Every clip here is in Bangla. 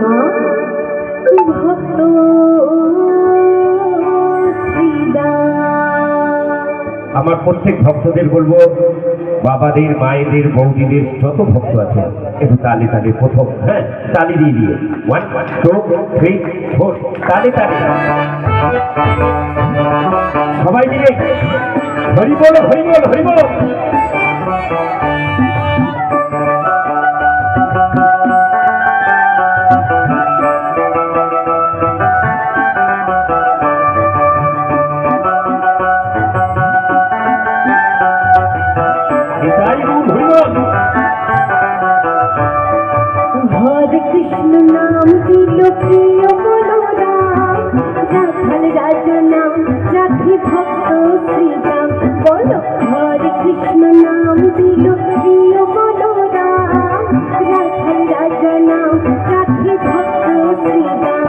মা ভক্ত আমার প্রত্যেক ভক্তদের বলবো, বাবাদের, মায়েদের, বৌদিদের যত ভক্ত আছে একটু তালে তালে প্রথম, হ্যাঁ তালি দিয়ে দিয়ে 1 2 3 4 তালে তালে সবাই মিলে হরি বল হরি বল হরি বল। हरे कृष्ण नाम दिल प्रिय बलराम राखल राजा नाम राखी भक्त श्री राम बोलो हरे कृष्ण नाम दिल प्रिय बलराम राखल राजा नाम राखी भक्त श्री राम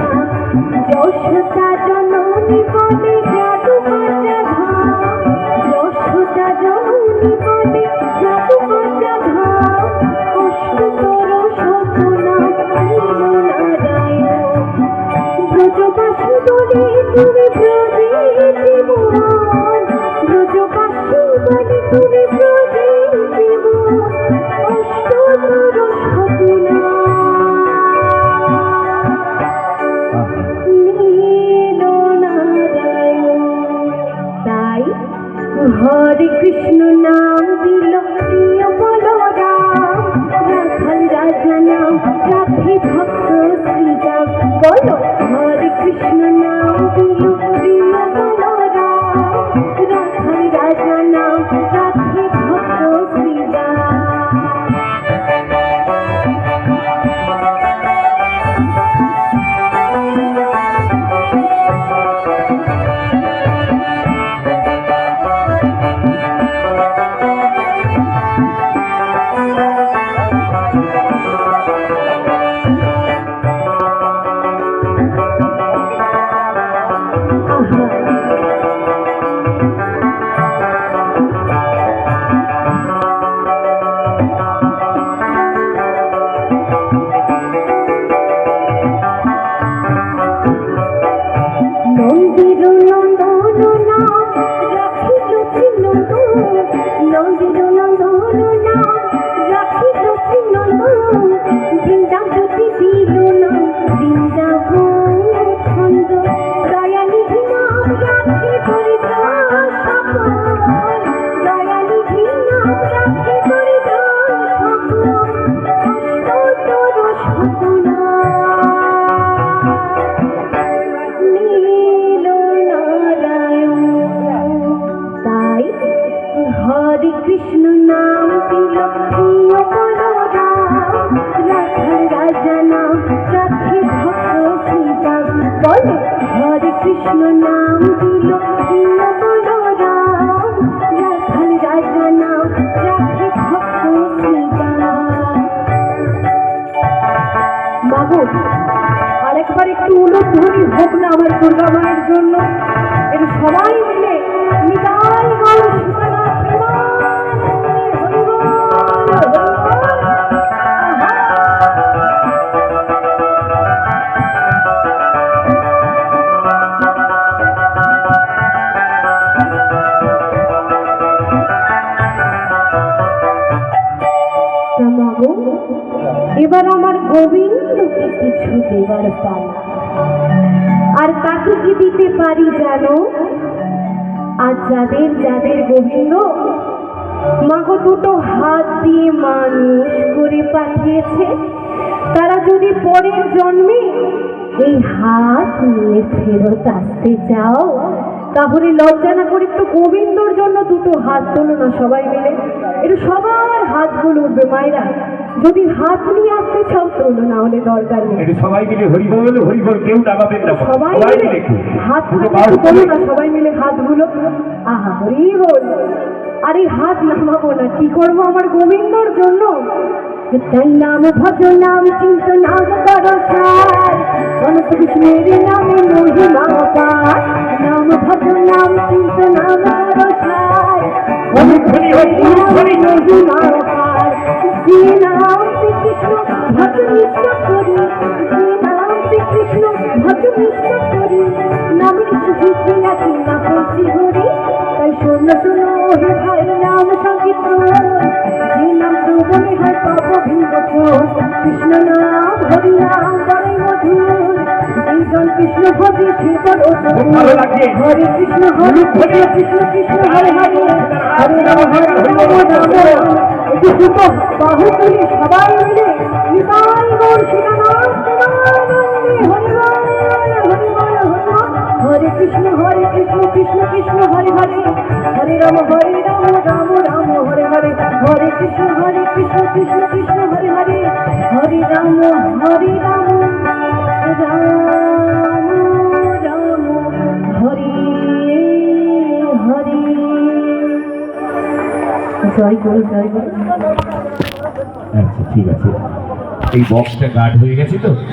যশোদা জননী বলে জাদু বাজা ধাম যশোদা জননী বলে জাদু বাজা ধাম অষ্টতর সপনা নারায়ণ ব্রজবাসী বলে তুমি ব্রজে জীবন ব্রজবাসী বলে তুমি ব্রজে জীবন অষ্টতর সপনা हरे कृष्ण नाम दिल प्रिय बलराम राखल राजा नाम राखी भक्त श्री राम बोलो हरे कृष्ण नाम दिल प्रिय बलराम राखल राजा नाम राखी भक्त श्री राम নন্দির নন্দন নাম রাখিল চিনন্দন নন্দির নন্দন নাম রাখিল চিনন্দন বৃন্দাবতী দিল নাম বৃন্দাবন ছন্দ দয়ানিধি নাম রাখি হরিদাস সকল দয়ানিধি নাম রাখি হরিদাস সকল অষ্টতর সপনা हरे कृष्ण नाम दिल प्रिय बलराम राखल राजा नाम राखी भक्त श्री राम बोलो हरे कृष्ण नाम दिल प्रिय बलराम राखल राजा नाम राखी भक्त श्री राम মাগো আরেকবার একটু উলুধ্বনি হোক না আমার দুর্গা মায়ের জন্য এর সবাই মিলে নিতাই গৌর সীতানাথ এবার আমার গোবিন্দকে কিছু দেবার পালা আর কাকে কি দিতে পারি জানো আজ যাদের যাদের গোবিন্দ মাগো দুটো হাত দিয়ে মানুষ করে পাঠিয়েছে তারা যদি পরের জন্মে এই হাত নিয়ে ফেরত আসতে চাও তাহলে লজ্জা না করে একটু গোবিন্দর জন্য দুটো হাত তোলো না সবাই মিলে একটু সবার হাতগুলো উঠবে মায়েরা যদি হাত নিয়ে আসতে চাও তোলো না হলে দরকার নেই সবাই মিলে হরি বল কেউ নামাবেন না সবাই মিলে হাত তোলো না সবাই মিলে হাতগুলো আহা হরি বল আরে হাত নামাবো না কি করবো আমার গোবিন্দর জন্য তাই নাম ভজ নাম চিন্ত নাম করো সার অনন্ত কৃষ্ণের নামে মহিমা পার নাম ভজ নাম চিন্ত নাম করো সার অনন্ত কৃষ্ণের নামে মহিমা পার যে নাম শ্রী কৃষ্ণ ভজ নিষ্ঠ করি হে ভাই নাম সংকীর্তন এই নাম শ্রবণে হয় পাপ ভিন্ন কৃষ্ণ নাম হরি নাম বড়ই মধুর এই জন কৃষ্ণ ভজে সে বড় খুব ভালো লাগছে। হরে কৃষ্ণ কৃষ্ণ কৃষ্ণ হরে হরে হরে রাম রাম রাম একটু শুনবো বাহু তুলে সবাই মিলে নিতাই গৌর সীতানাথ প্রেমানন্দে হরে বল হরে বল হরে কৃষ্ণ কৃষ্ণ কৃষ্ণ হরে হরে হরে রাম রাম রাম হরে হরে হরে কৃষ্ণ কৃষ্ণ কৃষ্ণ হরে হরে হরে রাম রাম রাম হরে হরে জয় গুরু জয় গুরু আচ্ছা ঠিক আছে, এই বক্সটা গার্ড হয়ে গেছে তো।